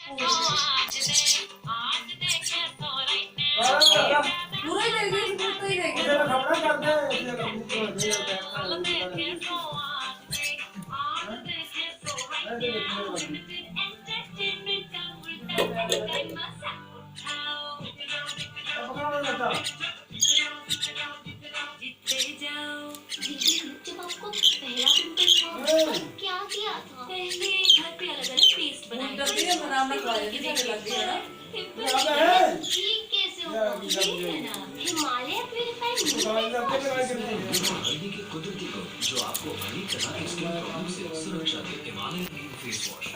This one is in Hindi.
पूरा ही देख गई, पूरा ही देख तेरा गई। खपड़ा करते हैं इसलिए कंपनी को नहीं होता है ऐसे देखने वाली अब कहाँ रहता जब आपको पहला पिंपल हुआ तब क्या किया था? पहले घर पे अलग अलग पेस्ट बनाए जब भी हम नाम रखवा देंगे तो लग गया ना। पिंपल ठीक कैसे होगा? ठीक है ना, हिमालय प्यूरिफाइड हल्दी के कुदरती गुण जो आपको अनेक तरह की स्किन प्रॉब्लम से सुरक्षा दे। Himalaya face wash.